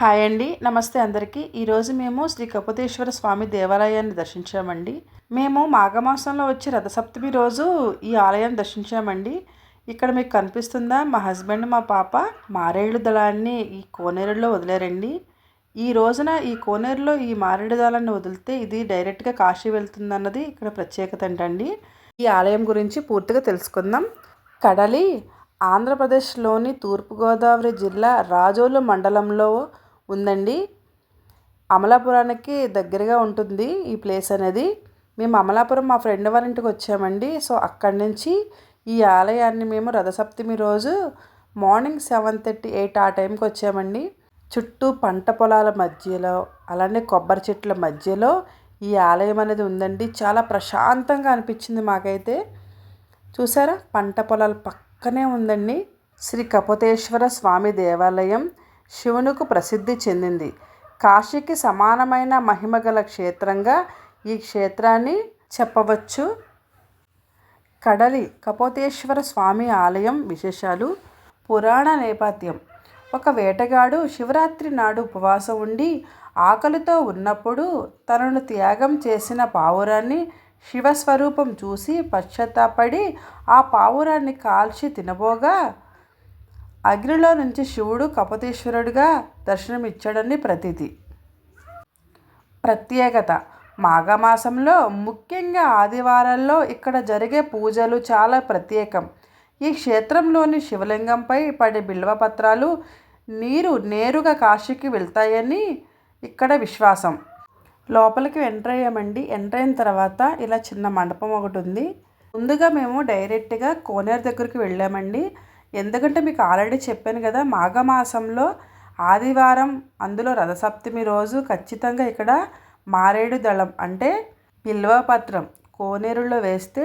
Hi అండి. నమస్తే అందరికీ. ఈరోజు మేము శ్రీ కపతేశ్వర స్వామి దేవాలయాన్ని దర్శించామండి. మేము మాఘమాసంలో వచ్చి రథసప్తమి రోజు ఈ ఆలయాన్ని దర్శించామండి. ఇక్కడ మీకు కనిపిస్తుందా, మా హస్బెండ్ మా పాప మారేడు దళాన్ని ఈ కోనేరులో వదిలారండి. ఈ రోజున ఈ కోనేరులో ఈ మారేడు దళాన్ని వదిలితే ఇది డైరెక్ట్గా కాశీ వెళ్తుందన్నది ఇక్కడ ప్రత్యేకత అంటండి. ఈ ఆలయం గురించి పూర్తిగా తెలుసుకుందాం. కడలి ఆంధ్రప్రదేశ్లోని తూర్పుగోదావరి జిల్లా రాజోలు మండలంలో ఉందండి. అమలాపురానికి దగ్గరగా ఉంటుంది ఈ ప్లేస్ అనేది. మేము అమలాపురం మా ఫ్రెండ్ వాళ్ళ ఇంటికి వచ్చామండి. సో అక్కడి నుంచి ఈ ఆలయాన్ని మేము రథసప్తమి రోజు మార్నింగ్ 7:30, 8 ఆ టైంకి వచ్చామండి. చుట్టూ పంట పొలాల మధ్యలో, అలానే కొబ్బరి చెట్ల మధ్యలో ఈ ఆలయం అనేది ఉందండి. చాలా ప్రశాంతంగా అనిపించింది మాకైతే. చూసారా, పంట పొలాల పక్కనే ఉందండి. శ్రీ కపతేశ్వర స్వామి దేవాలయం శివునికి ప్రసిద్ధి చెందింది. కాశీకి సమానమైన మహిమగల క్షేత్రంగా ఈ క్షేత్రాన్ని చెప్పవచ్చు. కడలి కపతేశ్వర స్వామి ఆలయం విశేషాలు. పురాణ నేపథ్యం. ఒక వేటగాడు శివరాత్రి నాడు ఉపవాసం ఉండి ఆకలితో ఉన్నప్పుడు తనను త్యాగం చేసిన పావురాన్ని శివస్వరూపం చూసి పశ్చాత్తాపడి ఆ పావురాన్ని కాల్చి తినబోగా అగ్నిలో నుంచి శివుడు కపతేశ్వరుడిగా దర్శనమిచ్చాడని ప్రతీతి. ప్రత్యేకత. మాఘమాసంలో ముఖ్యంగా ఆదివారాల్లో ఇక్కడ జరిగే పూజలు చాలా ప్రత్యేకం. ఈ క్షేత్రంలోని శివలింగంపై పడే బిల్వపత్రాలు నీరు నేరుగా కాశీకి వెళ్తాయని ఇక్కడ విశ్వాసం. లోపలికి ఎంటర్ అయ్యామండి. ఎంటర్ అయిన తర్వాత ఇలా చిన్న మండపం ఒకటి ఉంది. ముందుగా మేము డైరెక్ట్గా కోనేరు దగ్గరికి వెళ్ళామండి. ఎందుకంటే మీకు ఆల్రెడీ చెప్పాను కదా, మాఘమాసంలో ఆదివారం, అందులో రథసప్తమి రోజు ఖచ్చితంగా ఇక్కడ మారేడు దళం అంటే బిల్వపత్రం కోనేరులో వేస్తే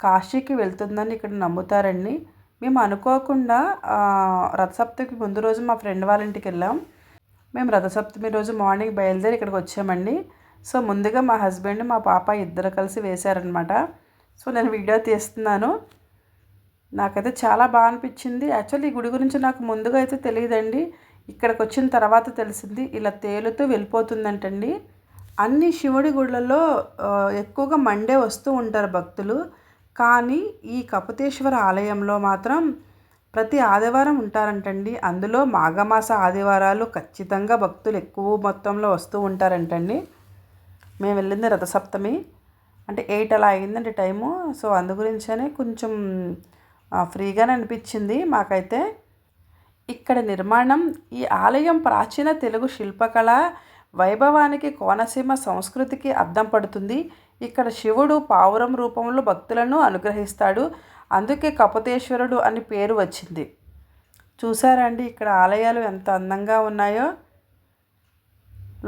కాశీకి వెళ్తుందని ఇక్కడ నమ్ముతారండి. మేము అనుకోకుండా రథసప్తమికి ముందు రోజు మా ఫ్రెండ్ వాళ్ళ ఇంటికి వెళ్ళాం. మేము రథసప్తమి రోజు మార్నింగ్ బయలుదేరి ఇక్కడికి వచ్చామండి. సో ముందుగా మా హస్బెండ్ మా పాప ఇద్దరు కలిసి వేశారనమాట. సో నేను వీడియో తీస్తున్నాను. నాకైతే చాలా బాగా అనిపించింది. యాక్చువల్లీ ఈ గుడి గురించి నాకు ముందుగా అయితే తెలియదండి. ఇక్కడికి వచ్చిన తర్వాత తెలిసింది. ఇలా తేలుతూ వెళ్ళిపోతుందంటండి. అన్ని శివుడి గుళ్ళలో ఎక్కువగా మండే వస్తూ ఉంటారు భక్తులు. కానీ ఈ కపతేశ్వర ఆలయంలో మాత్రం ప్రతి ఆదివారం ఉంటారంటండి. అందులో మాఘమాస ఆదివారాలు ఖచ్చితంగా భక్తులు ఎక్కువ మొత్తంలో వస్తూ ఉంటారంటండి. మేము వెళ్ళింది రథసప్తమి అంటే 8 అలా అయిందండి టైము. సో అందు గురించనే కొంచెం ఫ్రీగానే అనిపించింది మాకైతే. ఇక్కడ నిర్మాణం. ఈ ఆలయం ప్రాచీన తెలుగు శిల్పకళ వైభవానికి, కోనసీమ సంస్కృతికి అద్దం పడుతుంది. ఇక్కడ శివుడు పావురం రూపంలో భక్తులను అనుగ్రహిస్తాడు. అందుకే కపతేశ్వరుడు అని పేరు వచ్చింది. చూసారా అండి ఇక్కడ ఆలయాలు ఎంత అందంగా ఉన్నాయో.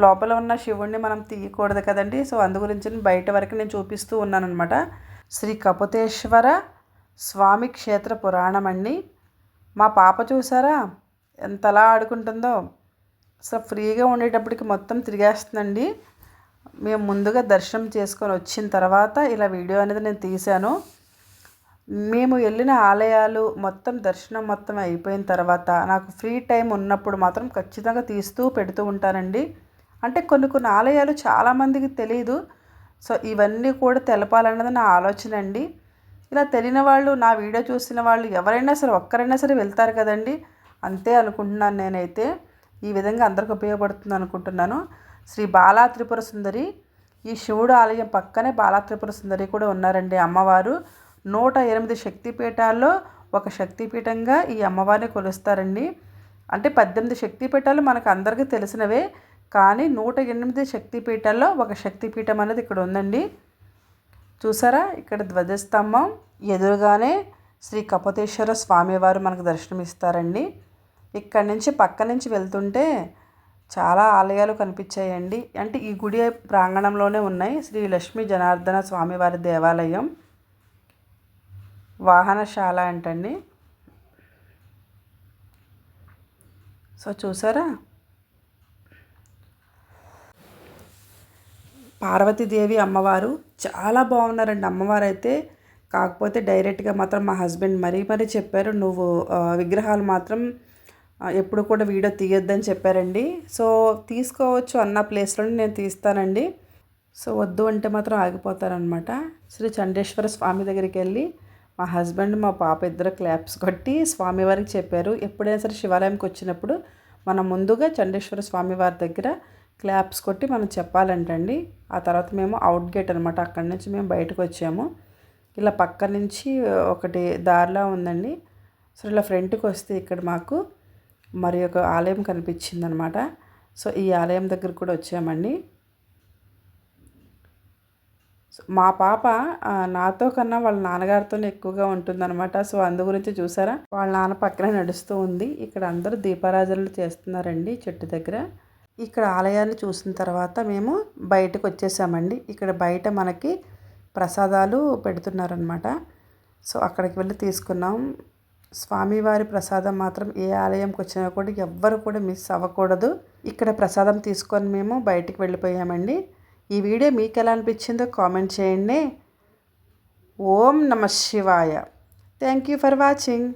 లోపల ఉన్న శివుడిని మనం తీయకూడదు కదండి. సో అందు గురించి బయట వరకు నేను చూపిస్తూ ఉన్నాను అనమాట. శ్రీ కపతేశ్వర స్వామి క్షేత్ర పురాణం అండి. మా పాప చూసారా ఎంతలా ఆడుకుంటుందో. అసలు ఫ్రీగా ఉండేటప్పటికి మొత్తం తిరిగేస్తుందండి. మేము ముందుగా దర్శనం చేసుకొని వచ్చిన తర్వాత ఇలా వీడియో అనేది నేను తీశాను. మేము వెళ్ళిన ఆలయాలు మొత్తం దర్శనం మొత్తం అయిపోయిన తర్వాత నాకు ఫ్రీ టైం ఉన్నప్పుడు మాత్రం ఖచ్చితంగా తీస్తూ పెడుతూ ఉంటానండి. అంటే కొన్ని కొన్ని ఆలయాలు చాలామందికి తెలియదు. సో ఇవన్నీ కూడా తెలపాలన్నది నా ఆలోచన అండి. ఇలా తెలియని వాళ్ళు, నా వీడియో చూసిన వాళ్ళు ఎవరైనా సరే ఒక్కరైనా సరే వెళ్తారు కదండి. అంతే అనుకుంటున్నాను నేనైతే. ఈ విధంగా అందరికి ఉపయోగపడుతుంది అనుకుంటున్నాను. శ్రీ బాలా త్రిపుర సుందరి. ఈ శివుడు ఆలయం పక్కనే బాలా త్రిపుర సుందరి కూడా ఉన్నారండి అమ్మవారు. 108 శక్తిపీఠాల్లో ఒక శక్తిపీఠంగా ఈ అమ్మవారిని కొలుస్తారండి. అంటే 18 శక్తిపీఠాలు మనకు అందరికీ తెలిసినవే. కానీ 108 శక్తిపీఠాల్లో ఒక శక్తిపీఠం అనేది ఇక్కడ ఉందండి. చూసారా, ఇక్కడ ధ్వజస్తంభం ఎదురుగానే శ్రీ కపతేశ్వర స్వామివారు మనకు దర్శనమిస్తారండి. ఇక్కడి నుంచి పక్క నుంచి వెళ్తుంటే చాలా ఆలయాలు కనిపించాయండి. అంటే ఈ గుడి ప్రాంగణంలోనే ఉన్నాయి. శ్రీ లక్ష్మీ జనార్దన స్వామివారి దేవాలయం, వాహనశాల అంటండి. సో చూసారా, పార్వతీదేవి అమ్మవారు చాలా బాగున్నారండి అమ్మవారు అయితే. కాకపోతే డైరెక్ట్గా మాత్రం మా హస్బెండ్ మరీ చెప్పారు, నువ్వు విగ్రహాలు మాత్రం ఎప్పుడు కూడా వీడియో తీయొద్దని చెప్పారండి. సో తీసుకోవచ్చు అన్న ప్లేస్‌లోనే నేను తీస్తానండి. సో వద్దు అంటే మాత్రం ఆగిపోతారనమాట. శ్రీ చండేశ్వర స్వామి దగ్గరికెళ్ళి మా హస్బెండ్, మా పాప ఇద్దరు క్లాప్స్ కొట్టి స్వామివారికి చెప్పారు. ఎప్పుడైనా సరే శివాలయంకి వచ్చినప్పుడు మనం ముందుగా చండేశ్వర స్వామివారి దగ్గర క్లాప్స్ కొట్టి మనం చెప్పాలంటండి. ఆ తర్వాత మేము అవుట్ గేట్ అనమాట. అక్కడి నుంచి మేము బయటకు వచ్చాము. ఇలా పక్క నుంచి ఒకటి దారిలా ఉందండి. సో ఇలా ఫ్రంట్‌కి వస్తే ఇక్కడ మాకు మరి ఒక ఆలయం కనిపించిందనమాట. సో ఈ ఆలయం దగ్గర కూడా వచ్చామండి. మా పాప నాతో కన్నా వాళ్ళ నాన్నగారితోనే ఎక్కువగా ఉంటుందన్నమాట. సో అందు గురించి చూసారా, వాళ్ళ నాన్న పక్కనే నడుస్తూ ఉంది. ఇక్కడ అందరూ దీపారాధనలు చేస్తున్నారండి చెట్టు దగ్గర. ఇక్కడ ఆలయాన్ని చూసిన తర్వాత మేము బయటకు వచ్చేసామండి. ఇక్కడ బయట మనకి ప్రసాదాలు పెడుతున్నారనమాట. సో అక్కడికి వెళ్ళి తీసుకున్నాం. స్వామివారి ప్రసాదం మాత్రం ఏ ఆలయంకి వచ్చినా కూడా ఎవ్వరు కూడా మిస్ అవ్వకూడదు. ఇక్కడ ప్రసాదం తీసుకొని మేము బయటికి వెళ్ళిపోయామండి. ఈ వీడియో మీకు ఎలా అనిపించిందో కామెంట్ చేయండి. ఓం నమః శివాయ. Thank you for watching.